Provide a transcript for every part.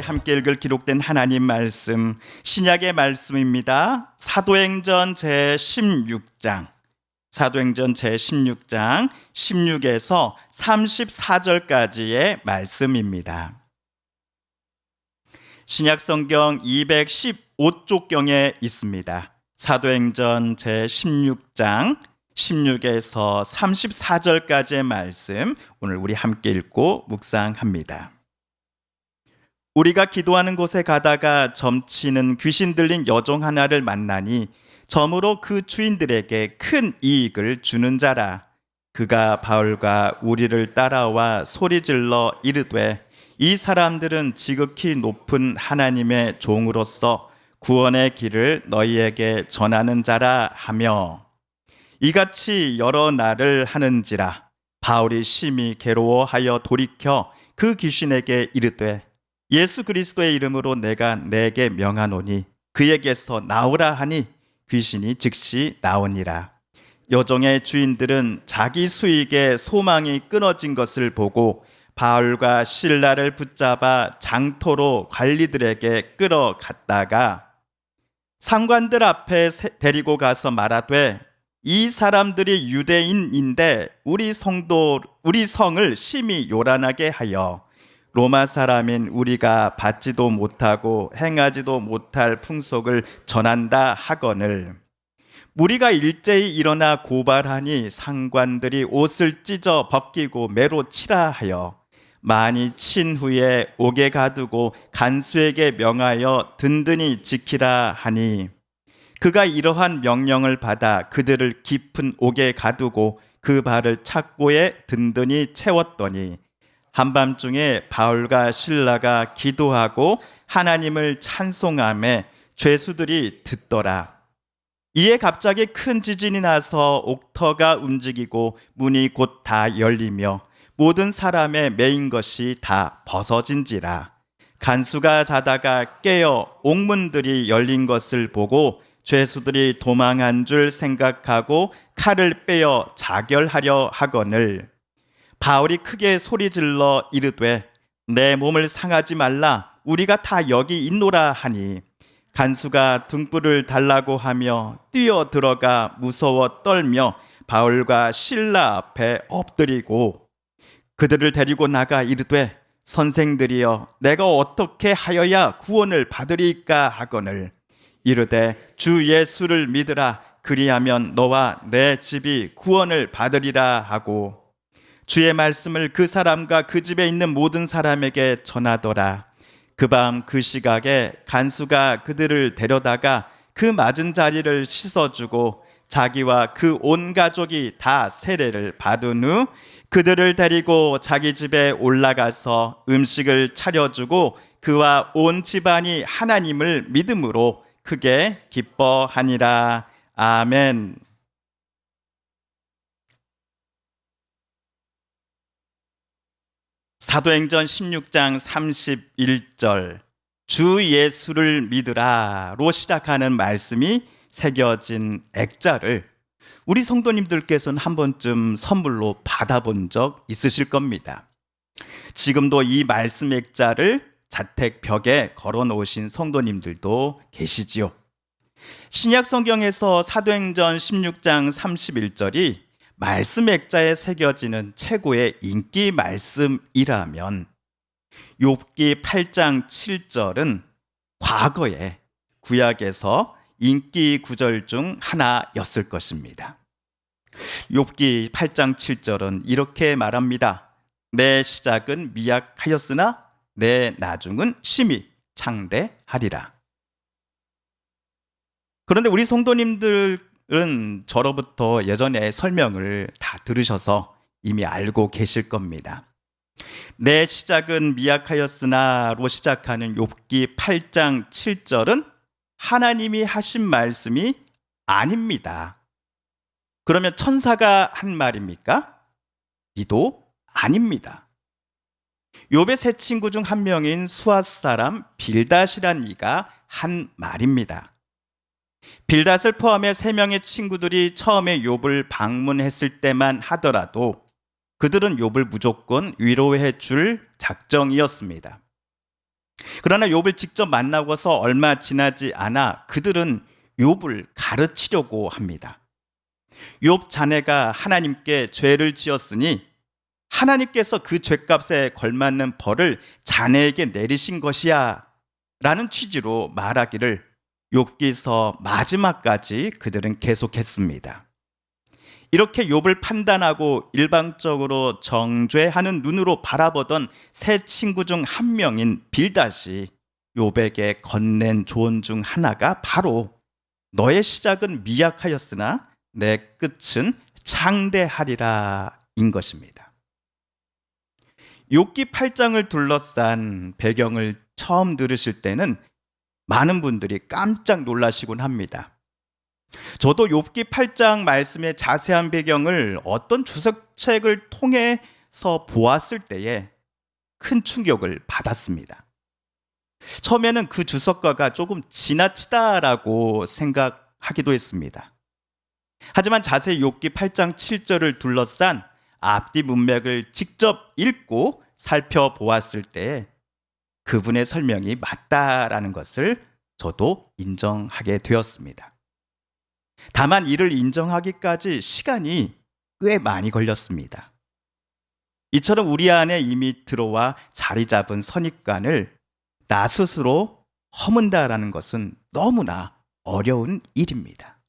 함께 읽을 기록된 하나님 말씀, 신약의 말씀입니다. 사도행전 제16장 16에서 34절까지의 말씀입니다. 신약성경 215쪽경에 있습니다. 사도행전 제16장 16에서 34절까지의 말씀, 오늘 우리 함께 읽고 묵상합니다. 우리가 기도하는 곳에 가다가 점치는 귀신 들린 여종 하나를 만나니 점으로 그 주인들에게 큰 이익을 주는 자라. 그가 바울과 우리를 따라와 소리질러 이르되 이 사람들은 지극히 높은 하나님의 종으로서 구원의 길을 너희에게 전하는 자라 하며 이같이 여러 날을 하는지라. 바울이 심히 괴로워하여 돌이켜 그 귀신에게 이르되 예수 그리스도의 이름으로 내가 내게 명하노니 그에게서 나오라 하니 귀신이 즉시 나오니라. 여종의 주인들은 자기 수익에 소망이 끊어진 것을 보고 바울과 실라를 붙잡아 장토로 관리들에게 끌어갔다가 상관들 앞에 데리고 가서 말하되 이 사람들이 유대인인데 우리 성을 심히 요란하게 하여 로마 사람인 우리가 받지도 못하고 행하지도 못할 풍속을 전한다 하거늘 무리가 일제히 일어나 고발하니 상관들이 옷을 찢어 벗기고 매로 치라 하여 많이 친 후에 옥에 가두고 간수에게 명하여 든든히 지키라 하니 그가 이러한 명령을 받아 그들을 깊은 옥에 가두고 그 발을 착고에 든든히 채웠더니 한밤중에 바울과 실라가 기도하고 하나님을 찬송하며 죄수들이 듣더라. 이에 갑자기 큰 지진이 나서 옥터가 움직이고 문이 곧 다 열리며 모든 사람의 매인 것이 다 벗어진지라. 간수가 자다가 깨어 옥문들이 열린 것을 보고 죄수들이 도망한 줄 생각하고 칼을 빼어 자결하려 하거늘 바울이 크게 소리질러 이르되 내 몸을 상하지 말라 우리가 다 여기 있노라 하니 간수가 등불을 달라고 하며 뛰어 들어가 무서워 떨며 바울과 실라 앞에 엎드리고 그들을 데리고 나가 이르되 선생들이여 내가 어떻게 하여야 구원을 받으리까 하거늘 이르되 주 예수를 믿으라 그리하면 너와 내 집이 구원을 받으리라 하고 주의 말씀을 그 사람과 그 집에 있는 모든 사람에게 전하더라. 그 밤 그 시각에 간수가 그들을 데려다가 그 맞은 자리를 씻어주고 자기와 그 온 가족이 다 세례를 받은 후 그들을 데리고 자기 집에 올라가서 음식을 차려주고 그와 온 집안이 하나님을 믿음으로 크게 기뻐하니라. 아멘. 사도행전 16장 31절 주 예수를 믿으라로 시작하는 말씀이 새겨진 액자를 우리 성도님들께서는 한 번쯤 선물로 받아본 적 있으실 겁니다. 지금도 이 말씀 액자를 자택 벽에 걸어 놓으신 성도님들도 계시지요. 신약 성경에서 사도행전 16장 31절이 말씀 액자에 새겨지는 최고의 인기 말씀이라면 욥기 8장 7절은 과거에 구약에서 인기 구절 중 하나였을 것입니다. 욥기 8장 7절은 이렇게 말합니다. 내 시작은 미약하였으나 내 나중은 심히 창대하리라. 그런데 우리 성도님들은 저로부터 예전에 설명을 다 들으셔서 이미 알고 계실 겁니다. 내 시작은 미약하였으나로 시작하는 욥기 8장 7절은 하나님이 하신 말씀이 아닙니다. 그러면 천사가 한 말입니까? 이도 아닙니다. 욥의 세 친구 중 한 명인 수앗 사람 빌닷이란 이가 한 말입니다. 빌닷을 포함해 3명의 친구들이 처음에 욥을 방문했을 때만 하더라도 그들은 욥을 무조건 위로해 줄 작정이었습니다. 그러나 욥을 직접 만나고서 얼마 지나지 않아 그들은 욥을 가르치려고 합니다. 욥 자네가 하나님께 죄를 지었으니 하나님께서 그 죄값에 걸맞는 벌을 자네에게 내리신 것이야 라는 취지로 말하기를 욥기서 마지막까지 그들은 계속했습니다. 이렇게 욥을 판단하고 일방적으로 정죄하는 눈으로 바라보던 세 친구 중 한 명인 빌닷이 욥에게 건넨 조언 중 하나가 바로 너의 시작은 미약하였으나 내 끝은 창대하리라 인 것입니다. 욥기 8장을 둘러싼 배경을 처음 들으실 때는 많은 분들이 깜짝 놀라시곤 합니다. 저도 욥기 8장 말씀의 자세한 배경을 어떤 주석책을 통해서 보았을 때에 큰 충격을 받았습니다. 처음에는 그 주석가가 조금 지나치다라고 생각하기도 했습니다. 하지만 자세히 욥기 8장 7절을 둘러싼 앞뒤 문맥을 직접 읽고 살펴보았을 때 그분의 설명이 맞다라는 것을 저도 인정하게 되었습니다. 다만 이를 인정하기까지 시간이 꽤 많이 걸렸습니다. 이처럼 우리 안에 이미 들어와 자리 잡은 선입관을 나 스스로 허문다라는 것은 너무나 어려운 일입니다.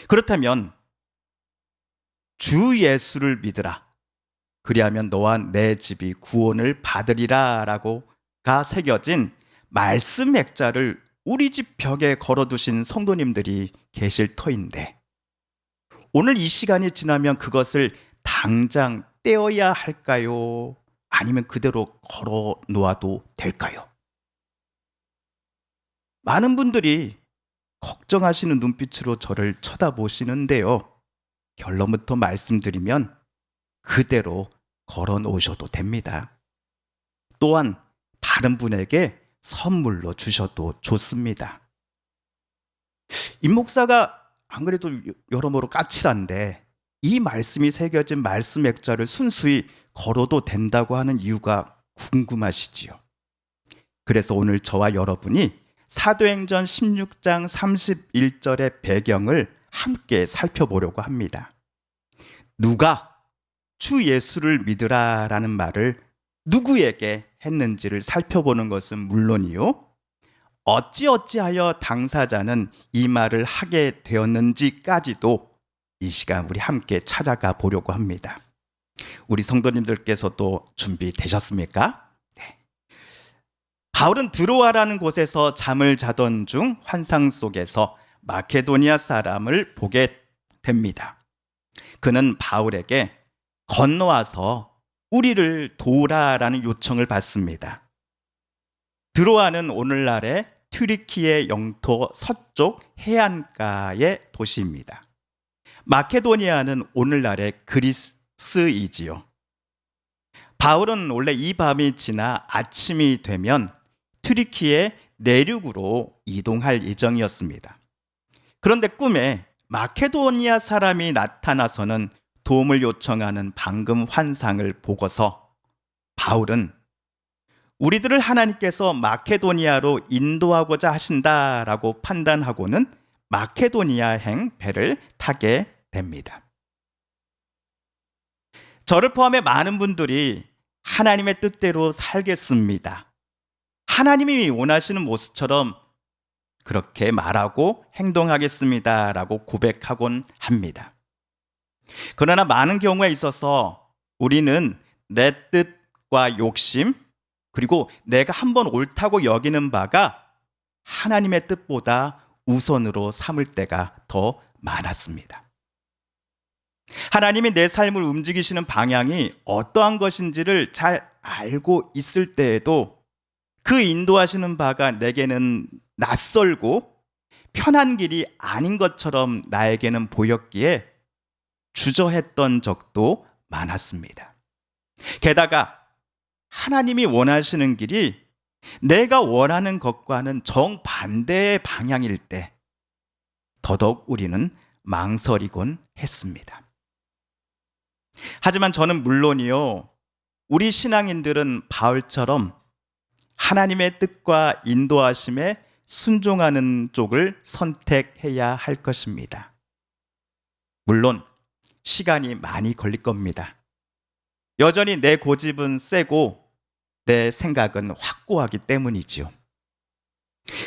그렇다면 주 예수를 믿으라. 그리하면 너와 내 집이 구원을 받으리라 라고가 새겨진 말씀 액자를 우리 집 벽에 걸어두신 성도님들이 계실 터인데 오늘 이 시간이 지나면 그것을 당장 떼어야 할까요? 아니면 그대로 걸어 놓아도 될까요? 많은 분들이 걱정하시는 눈빛으로 저를 쳐다보시는데요. 결론부터 말씀드리면 그대로 걸어 놓으셔도 됩니다. 또한 다른 분에게 선물로 주셔도 좋습니다. 임 목사가 안 그래도 여러모로 까칠한데 이 말씀이 새겨진 말씀 액자를 순수히 걸어도 된다고 하는 이유가 궁금하시지요. 그래서 오늘 저와 여러분이 사도행전 16장 31절의 배경을 함께 살펴보려고 합니다. 누가 주 예수를 믿으라라는 말을 누구에게 했는지를 살펴보는 것은 물론이요, 어찌어찌하여 당사자는 이 말을 하게 되었는지까지도 이 시간 우리 함께 찾아가 보려고 합니다. 우리 성도님들께서도 준비되셨습니까? 네. 바울은 드로아라는 곳에서 잠을 자던 중 환상 속에서 마케도니아 사람을 보게 됩니다. 그는 바울에게 건너와서 우리를 도우라라는 요청을 받습니다. 드로아는 오늘날의 튀르키예 영토 서쪽 해안가의 도시입니다. 마케도니아는 오늘날의 그리스이지요. 바울은 원래 이 밤이 지나 아침이 되면 튀르키예 내륙으로 이동할 예정이었습니다. 그런데 꿈에 마케도니아 사람이 나타나서는 도움을 요청하는 방금 환상을 보고서 바울은 우리들을 하나님께서 마케도니아로 인도하고자 하신다라고 판단하고는 마케도니아행 배를 타게 됩니다. 저를 포함해 많은 분들이 하나님의 뜻대로 살겠습니다, 하나님이 원하시는 모습처럼 그렇게 말하고 행동하겠습니다 라고 고백하곤 합니다. 그러나 많은 경우에 있어서 우리는 내 뜻과 욕심, 그리고 내가 한번 옳다고 여기는 바가 하나님의 뜻보다 우선으로 삼을 때가 더 많았습니다. 하나님이 내 삶을 움직이시는 방향이 어떠한 것인지를 잘 알고 있을 때에도 그 인도하시는 바가 내게는 낯설고 편한 길이 아닌 것처럼 나에게는 보였기에 주저했던 적도 많았습니다. 게다가 하나님이 원하시는 길이 내가 원하는 것과는 정반대의 방향일 때 더더욱 우리는 망설이곤 했습니다. 하지만 저는 물론이요, 우리 신앙인들은 바울처럼 하나님의 뜻과 인도하심에 순종하는 쪽을 선택해야 할 것입니다. 물론 시간이 많이 걸릴 겁니다. 여전히 내 고집은 세고 내 생각은 확고하기 때문이지요.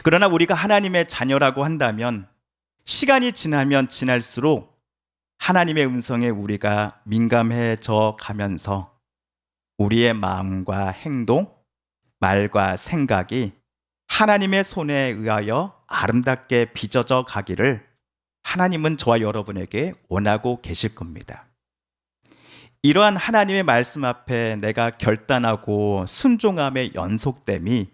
그러나 우리가 하나님의 자녀라고 한다면 시간이 지나면 지날수록 하나님의 음성에 우리가 민감해져 가면서 우리의 마음과 행동, 말과 생각이 하나님의 손에 의하여 아름답게 빚어져 가기를 하나님은 저와 여러분에게 원하고 계실 겁니다. 이러한 하나님의 말씀 앞에 내가 결단하고 순종함의 연속됨이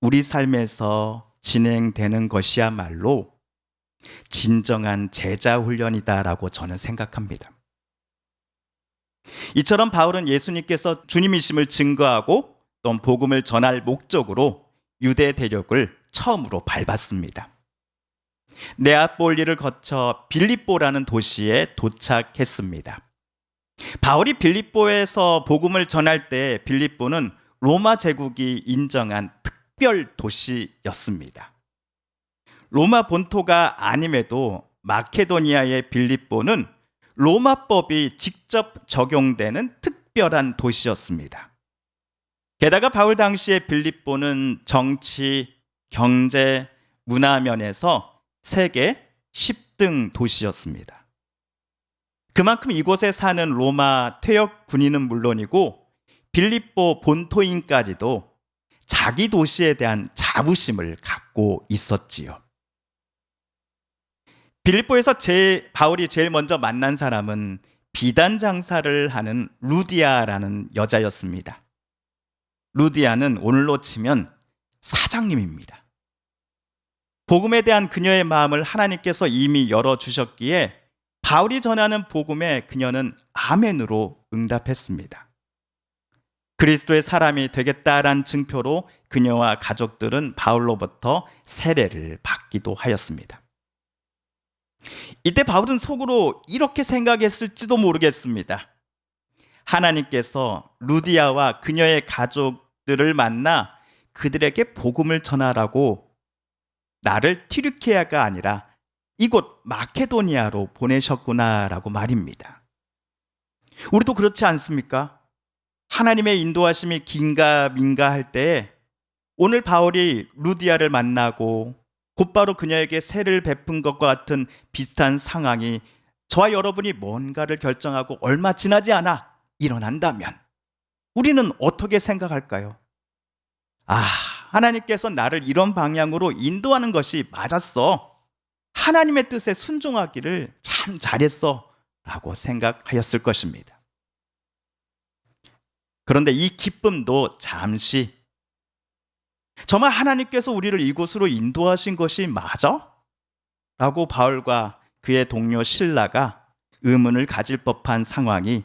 우리 삶에서 진행되는 것이야말로 진정한 제자 훈련이다라고 저는 생각합니다. 이처럼 바울은 예수님께서 주님이심을 증거하고 또 복음을 전할 목적으로 유대 대륙을 처음으로 밟았습니다. 네아폴리를 거쳐 빌립보라는 도시에 도착했습니다. 바울이 빌립보에서 복음을 전할 때 빌립보는 로마 제국이 인정한 특별 도시였습니다. 로마 본토가 아님에도 마케도니아의 빌립보는 로마법이 직접 적용되는 특별한 도시였습니다. 게다가 바울 당시의 빌립보는 정치, 경제, 문화 면에서 세계 10등 도시였습니다. 그만큼 이곳에 사는 로마 퇴역 군인은 물론이고 빌립보 본토인까지도 자기 도시에 대한 자부심을 갖고 있었지요. 빌립보에서 바울이 제일 먼저 만난 사람은 비단 장사를 하는 루디아라는 여자였습니다. 루디아는 오늘로 치면 사장님입니다. 복음에 대한 그녀의 마음을 하나님께서 이미 열어주셨기에 바울이 전하는 복음에 그녀는 아멘으로 응답했습니다. 그리스도의 사람이 되겠다란 증표로 그녀와 가족들은 바울로부터 세례를 받기도 하였습니다. 이때 바울은 속으로 이렇게 생각했을지도 모르겠습니다. 하나님께서 루디아와 그녀의 가족들을 만나 그들에게 복음을 전하라고 나를 튀르키아가 아니라 이곳 마케도니아로 보내셨구나라고 말입니다. 우리도 그렇지 않습니까? 하나님의 인도하심이 긴가민가 할 때에 오늘 바울이 루디아를 만나고 곧바로 그녀에게 세를 베푼 것과 같은 비슷한 상황이 저와 여러분이 뭔가를 결정하고 얼마 지나지 않아 일어난다면 우리는 어떻게 생각할까요? 하나님께서 나를 이런 방향으로 인도하는 것이 맞았어. 하나님의 뜻에 순종하기를 참 잘했어 라고 생각하였을 것입니다. 그런데 이 기쁨도 잠시, 정말 하나님께서 우리를 이곳으로 인도하신 것이 맞아? 라고 바울과 그의 동료 실라가 의문을 가질 법한 상황이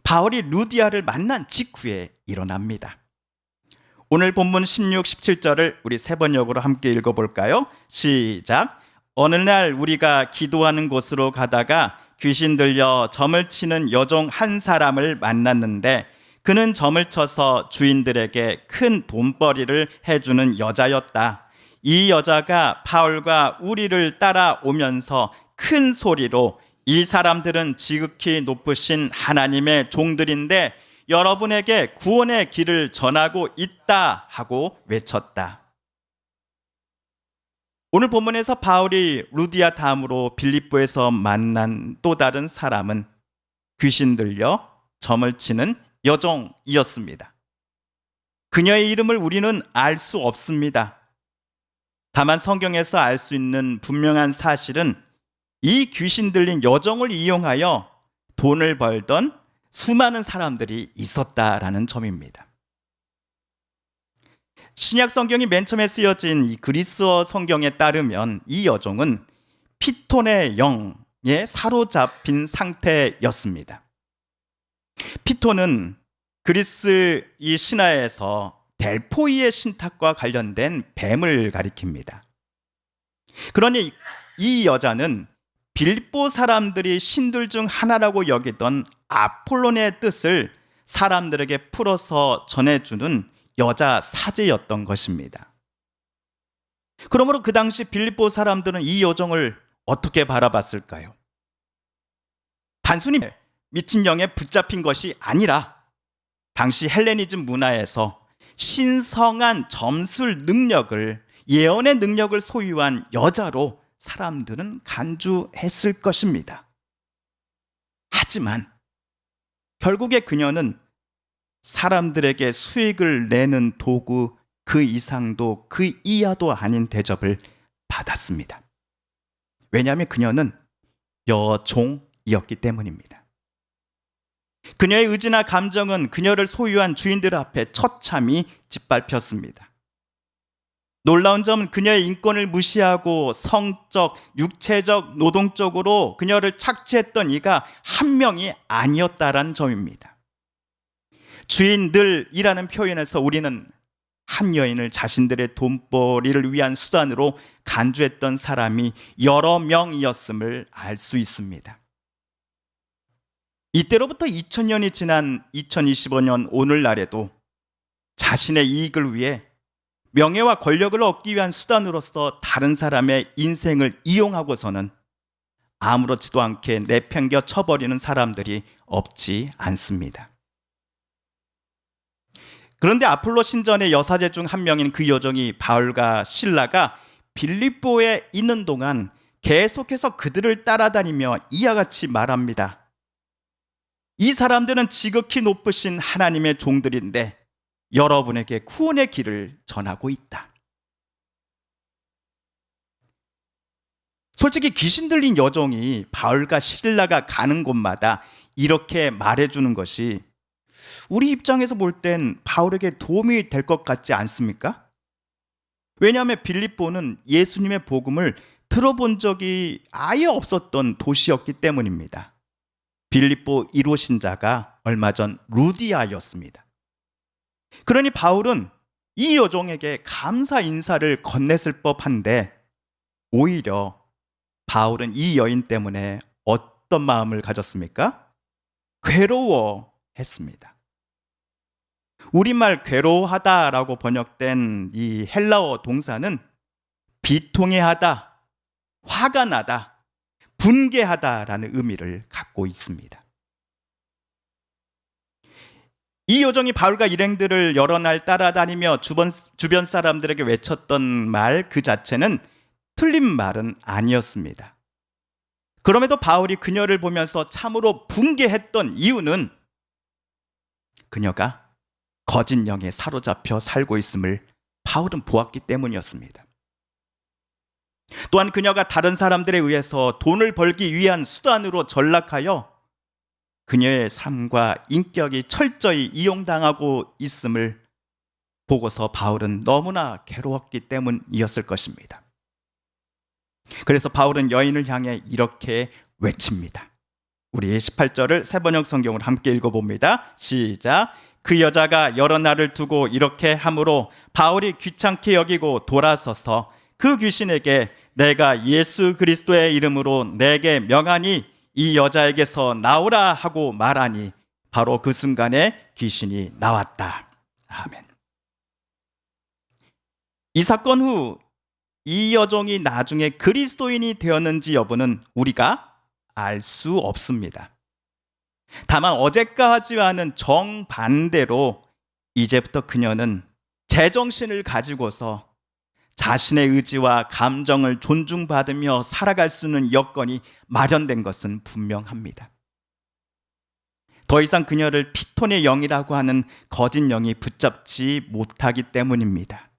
바울이 루디아를 만난 직후에 일어납니다. 오늘 본문 16, 17절을 우리 세 번역으로 함께 읽어볼까요? 시작. 어느 날 우리가 기도하는 곳으로 가다가 귀신 들려 점을 치는 여종 한 사람을 만났는데 그는 점을 쳐서 주인들에게 큰 돈벌이를 해주는 여자였다. 이 여자가 바울과 우리를 따라오면서 큰 소리로 이 사람들은 지극히 높으신 하나님의 종들인데 여러분에게 구원의 길을 전하고 있다 하고 외쳤다. 오늘 본문에서 바울이 루디아 다음으로 빌립보에서 만난 또 다른 사람은 귀신 들려 점을 치는 여종이었습니다. 그녀의 이름을 우리는 알 수 없습니다. 다만 성경에서 알 수 있는 분명한 사실은 이 귀신 들린 여종을 이용하여 돈을 벌던 수많은 사람들이 있었다라는 점입니다. 신약 성경이 맨 처음에 쓰여진 이 그리스어 성경에 따르면 이 여종은 피톤의 영에 사로잡힌 상태였습니다. 피톤은 그리스 이 신화에서 델포이의 신탁과 관련된 뱀을 가리킵니다. 그러니 이 여자는 빌립보 사람들이 신들 중 하나라고 여기던 아폴론의 뜻을 사람들에게 풀어서 전해주는 여자 사제였던 것입니다. 그러므로 그 당시 빌립보 사람들은 이 여종을 어떻게 바라봤을까요? 단순히 미친 영에 붙잡힌 것이 아니라 당시 헬레니즘 문화에서 신성한 점술 능력을, 예언의 능력을 소유한 여자로 사람들은 간주했을 것입니다. 하지만 결국에 그녀는 사람들에게 수익을 내는 도구 그 이상도 그 이하도 아닌 대접을 받았습니다. 왜냐하면 그녀는 여종이었기 때문입니다. 그녀의 의지나 감정은 그녀를 소유한 주인들 앞에 처참히 짓밟혔습니다. 놀라운 점은 그녀의 인권을 무시하고 성적, 육체적, 노동적으로 그녀를 착취했던 이가 한 명이 아니었다라는 점입니다. 주인들이라는 표현에서 우리는 한 여인을 자신들의 돈벌이를 위한 수단으로 간주했던 사람이 여러 명이었음을 알 수 있습니다. 이때로부터 2000년이 지난 2025년 오늘날에도 자신의 이익을 위해 명예와 권력을 얻기 위한 수단으로서 다른 사람의 인생을 이용하고서는 아무렇지도 않게 내팽겨 쳐버리는 사람들이 없지 않습니다. 그런데 아폴로 신전의 여사제 중 한 명인 그 여종이 바울과 실라가 빌립보에 있는 동안 계속해서 그들을 따라다니며 이와 같이 말합니다. 이 사람들은 지극히 높으신 하나님의 종들인데 여러분에게 구원의 길을 전하고 있다. 솔직히 귀신 들린 여종이 바울과 실라가 가는 곳마다 이렇게 말해주는 것이 우리 입장에서 볼 땐 바울에게 도움이 될 것 같지 않습니까? 왜냐하면 빌립보는 예수님의 복음을 들어본 적이 아예 없었던 도시였기 때문입니다. 빌립보 1호 신자가 얼마 전 루디아였습니다. 그러니 바울은 이 여종에게 감사 인사를 건넸을 법한데 오히려 바울은 이 여인 때문에 어떤 마음을 가졌습니까? 괴로워했습니다. 우리말 괴로워하다라고 번역된 이 헬라어 동사는 비통해하다, 화가 나다, 분개하다라는 의미를 갖고 있습니다. 이 여종이 바울과 일행들을 여러 날 따라다니며 주변 사람들에게 외쳤던 말 그 자체는 틀린 말은 아니었습니다. 그럼에도 바울이 그녀를 보면서 참으로 분개했던 이유는 그녀가 거짓 영에 사로잡혀 살고 있음을 바울은 보았기 때문이었습니다. 또한 그녀가 다른 사람들에 의해서 돈을 벌기 위한 수단으로 전락하여 그녀의 삶과 인격이 철저히 이용당하고 있음을 보고서 바울은 너무나 괴로웠기 때문이었을 것입니다. 그래서 바울은 여인을 향해 이렇게 외칩니다. 우리 18절을 세번역 성경으로 함께 읽어봅니다. 시작. 그 여자가 여러 날을 두고 이렇게 함으로 바울이 귀찮게 여기고 돌아서서 그 귀신에게 내가 예수 그리스도의 이름으로 내게 명하니 이 여자에게서 나오라 하고 말하니 바로 그 순간에 귀신이 나왔다. 아멘. 이 사건 후 이 여종이 나중에 그리스도인이 되었는지 여부는 우리가 알 수 없습니다. 다만 어제까지와는 정반대로 이제부터 그녀는 제정신을 가지고서 자신의 의지와 감정을 존중받으며 살아갈 수 있는 여건이 마련된 것은 분명합니다. 더 이상 그녀를 피톤의 영이라고 하는 거짓 영이 붙잡지 못하기 때문입니다.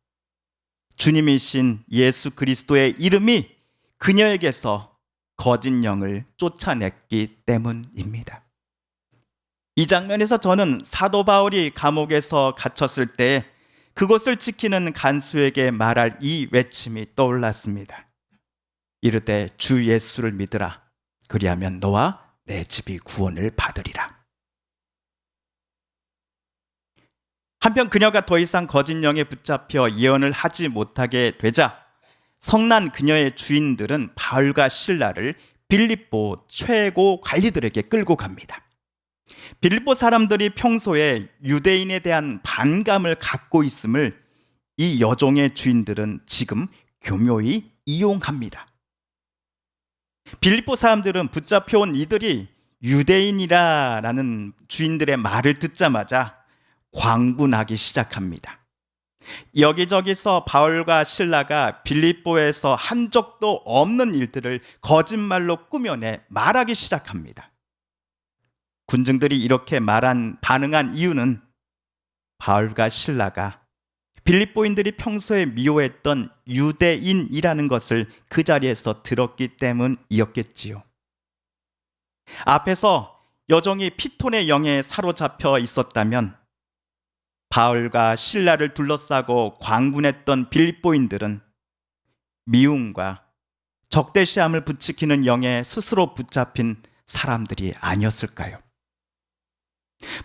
주님이신 예수 그리스도의 이름이 그녀에게서 거짓 영을 쫓아냈기 때문입니다. 이 장면에서 저는 사도 바울이 감옥에서 갇혔을 때 그곳을 지키는 간수에게 말할 이 외침이 떠올랐습니다. 이르되 주 예수를 믿으라. 그리하면 너와 내 집이 구원을 받으리라. 한편 그녀가 더 이상 거짓 영에 붙잡혀 예언을 하지 못하게 되자 성난 그녀의 주인들은 바울과 실라를 빌립보 최고 관리들에게 끌고 갑니다. 빌립보 사람들이 평소에 유대인에 대한 반감을 갖고 있음을 이 여종의 주인들은 지금 교묘히 이용합니다. 빌립보 사람들은 붙잡혀온 이들이 유대인이라는 주인들의 말을 듣자마자 광분하기 시작합니다. 여기저기서 바울과 실라가 빌립보에서 한 적도 없는 일들을 거짓말로 꾸며내 말하기 시작합니다. 군중들이 이렇게 반응한 이유는 바울과 실라가 빌립보인들이 평소에 미워했던 유대인이라는 것을 그 자리에서 들었기 때문이었겠지요. 앞에서 여종이 피톤의 영에 사로잡혀 있었다면 바울과 실라를 둘러싸고 광분했던 빌립보인들은 미움과 적대시함을 부추기는 영에 스스로 붙잡힌 사람들이 아니었을까요?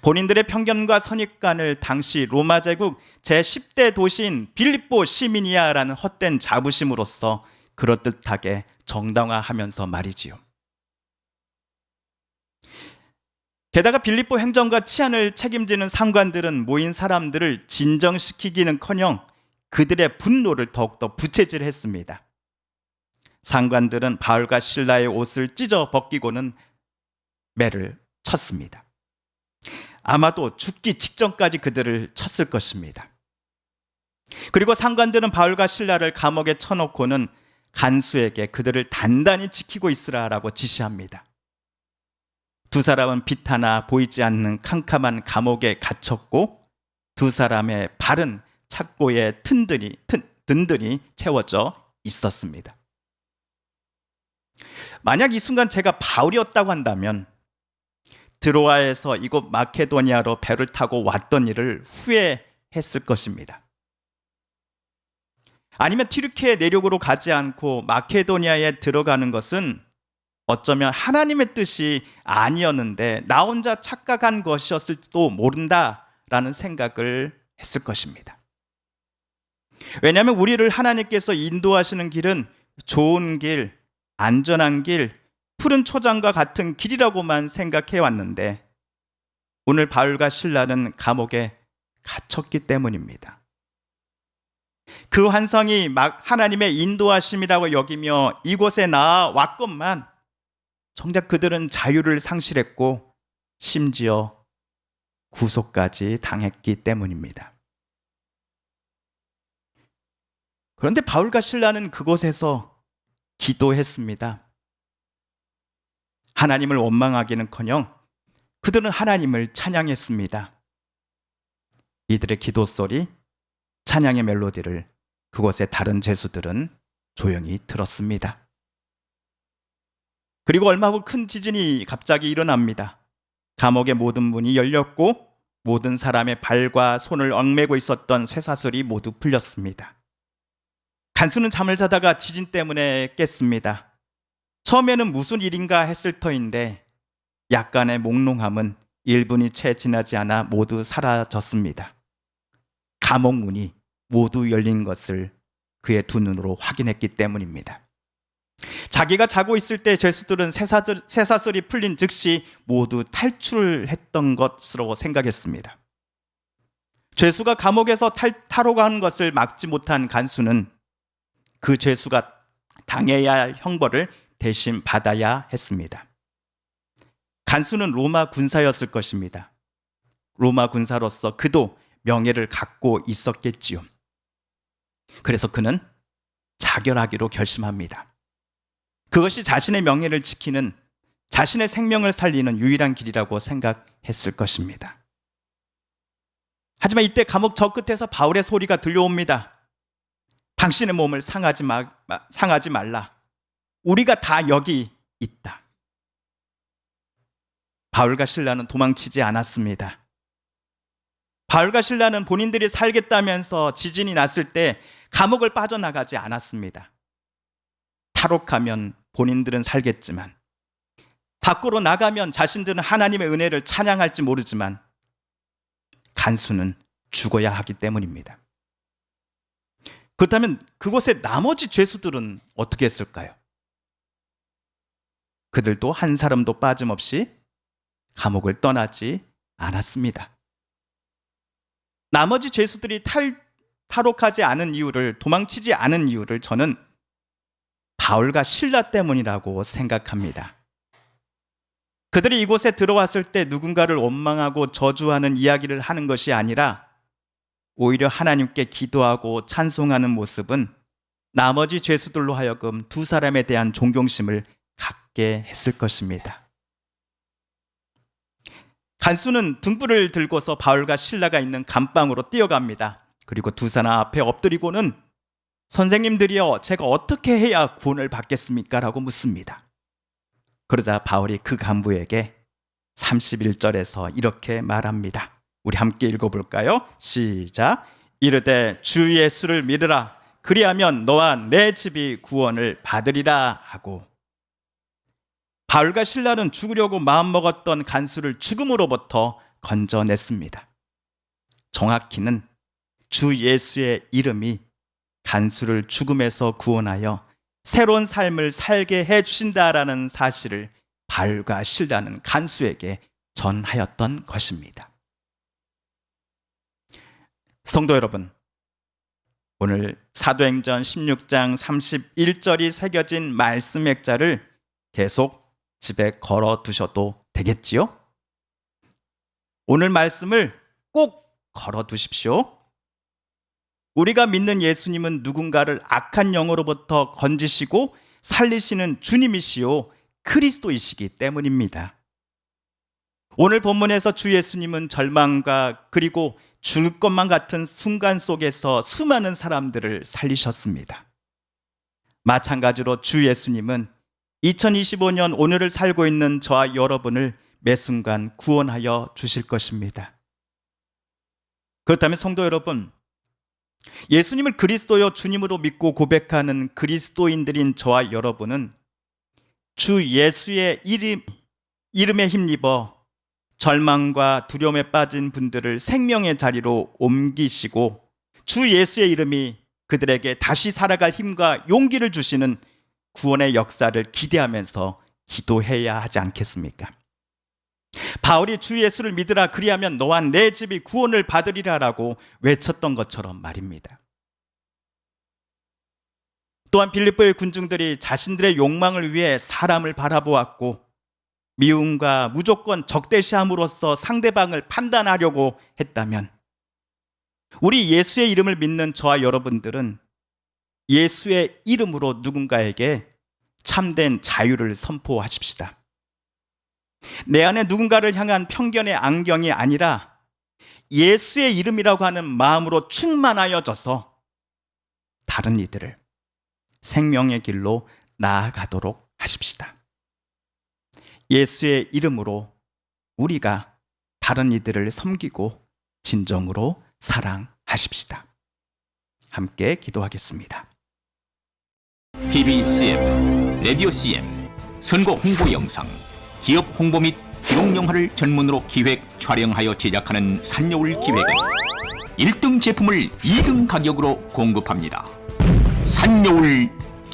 본인들의 편견과 선입관을 당시 로마 제국 제10대 도시인 빌립보 시민이야라는 헛된 자부심으로써 그럴듯하게 정당화하면서 말이지요. 게다가 빌립보 행정과 치안을 책임지는 상관들은 모인 사람들을 진정시키기는커녕 그들의 분노를 더욱더 부채질했습니다. 상관들은 바울과 실라의 옷을 찢어 벗기고는 매를 쳤습니다. 아마도 죽기 직전까지 그들을 쳤을 것입니다. 그리고 상관들은 바울과 실라를 감옥에 쳐놓고는 간수에게 그들을 단단히 지키고 있으라라고 지시합니다. 두 사람은 빛 하나 보이지 않는 캄캄한 감옥에 갇혔고 두 사람의 발은 착고에 든든히 채워져 있었습니다. 만약 이 순간 제가 바울이었다고 한다면 드로아에서 이곳 마케도니아로 배를 타고 왔던 일을 후회했을 것입니다. 아니면 튀르키예 내륙으로 가지 않고 마케도니아에 들어가는 것은 어쩌면 하나님의 뜻이 아니었는데 나 혼자 착각한 것이었을지도 모른다라는 생각을 했을 것입니다. 왜냐하면 우리를 하나님께서 인도하시는 길은 좋은 길, 안전한 길, 푸른 초장과 같은 길이라고만 생각해 왔는데 오늘 바울과 실라는 감옥에 갇혔기 때문입니다. 그 환상이 막 하나님의 인도하심이라고 여기며 이곳에 나왔건만 정작 그들은 자유를 상실했고 심지어 구속까지 당했기 때문입니다. 그런데 바울과 실라는 그곳에서 기도했습니다. 하나님을 원망하기는커녕 그들은 하나님을 찬양했습니다. 이들의 기도 소리, 찬양의 멜로디를 그곳의 다른 죄수들은 조용히 들었습니다. 그리고 얼마 후 큰 지진이 갑자기 일어납니다. 감옥의 모든 문이 열렸고 모든 사람의 발과 손을 얽매고 있었던 쇠사슬이 모두 풀렸습니다. 간수는 잠을 자다가 지진 때문에 깼습니다. 처음에는 무슨 일인가 했을 터인데 약간의 몽롱함은 1분이 채 지나지 않아 모두 사라졌습니다. 감옥 문이 모두 열린 것을 그의 두 눈으로 확인했기 때문입니다. 자기가 자고 있을 때 죄수들은 쇠사슬이 풀린 즉시 모두 탈출했던 것으로 생각했습니다. 죄수가 감옥에서 탈옥 하는 것을 막지 못한 간수는 그 죄수가 당해야 할 형벌을 대신 받아야 했습니다. 간수는 로마 군사였을 것입니다. 로마 군사로서 그도 명예를 갖고 있었겠지요. 그래서 그는 자결하기로 결심합니다. 그것이 자신의 명예를 지키는, 자신의 생명을 살리는 유일한 길이라고 생각했을 것입니다. 하지만 이때 감옥 저 끝에서 바울의 소리가 들려옵니다. 당신의 몸을 상하지 말라. 우리가 다 여기 있다. 바울과 실라는 도망치지 않았습니다. 바울과 실라는 본인들이 살겠다면서 지진이 났을 때 감옥을 빠져나가지 않았습니다. 탈옥하면 본인들은 살겠지만 밖으로 나가면 자신들은 하나님의 은혜를 찬양할지 모르지만 간수는 죽어야 하기 때문입니다. 그렇다면 그곳의 나머지 죄수들은 어떻게 했을까요? 그들도 한 사람도 빠짐없이 감옥을 떠나지 않았습니다. 나머지 죄수들이 탈옥하지 않은 이유를, 도망치지 않은 이유를 저는 바울과 실라 때문이라고 생각합니다. 그들이 이곳에 들어왔을 때 누군가를 원망하고 저주하는 이야기를 하는 것이 아니라 오히려 하나님께 기도하고 찬송하는 모습은 나머지 죄수들로 하여금 두 사람에 대한 존경심을 갖게 했을 것입니다. 간수는 등불을 들고서 바울과 실라가 있는 감방으로 뛰어갑니다. 그리고 두 사람 앞에 엎드리고는 선생님들이여, 제가 어떻게 해야 구원을 받겠습니까? 라고 묻습니다. 그러자 바울이 그 간부에게 31절에서 이렇게 말합니다. 우리 함께 읽어볼까요? 시작. 이르되 주 예수를 믿으라. 그리하면 너와 내 집이 구원을 받으리라 하고, 바울과 실라는 죽으려고 마음먹었던 간수를 죽음으로부터 건져냈습니다. 정확히는 주 예수의 이름이 간수를 죽음에서 구원하여 새로운 삶을 살게 해주신다라는 사실을 바울과 실라는 간수에게 전하였던 것입니다. 성도 여러분, 오늘 사도행전 16장 31절이 새겨진 말씀 액자를 계속 집에 걸어 두셔도 되겠지요? 오늘 말씀을 꼭 걸어 두십시오. 우리가 믿는 예수님은 누군가를 악한 영으로부터 건지시고 살리시는 주님이시요 그리스도이시기 때문입니다. 오늘 본문에서 주 예수님은 절망과 그리고 죽을 것만 같은 순간 속에서 수많은 사람들을 살리셨습니다. 마찬가지로 주 예수님은 2025년 오늘을 살고 있는 저와 여러분을 매 순간 구원하여 주실 것입니다. 그렇다면 성도 여러분, 예수님을 그리스도여 주님으로 믿고 고백하는 그리스도인들인 저와 여러분은 주 예수의 이름에 힘입어 절망과 두려움에 빠진 분들을 생명의 자리로 옮기시고 주 예수의 이름이 그들에게 다시 살아갈 힘과 용기를 주시는 구원의 역사를 기대하면서 기도해야 하지 않겠습니까? 바울이 주 예수를 믿으라, 그리하면 너와 내 집이 구원을 받으리라라고 외쳤던 것처럼 말입니다. 또한 빌립보의 군중들이 자신들의 욕망을 위해 사람을 바라보았고 미움과 무조건 적대시함으로써 상대방을 판단하려고 했다면, 우리 예수의 이름을 믿는 저와 여러분들은 예수의 이름으로 누군가에게 참된 자유를 선포하십시다. 내 안에 누군가를 향한 편견의 안경이 아니라 예수의 이름이라고 하는 마음으로 충만하여져서 다른 이들을 생명의 길로 나아가도록 하십시다. 예수의 이름으로 우리가 다른 이들을 섬기고 진정으로 사랑하십시다. 함께 기도하겠습니다. TV CM, 라디오 CM, 선거 홍보 영상, 기업 홍보 및 기록 영화를 전문으로 기획, 촬영하여 제작하는 산여울 기획은 1등 제품을 2등 가격으로 공급합니다. 산여울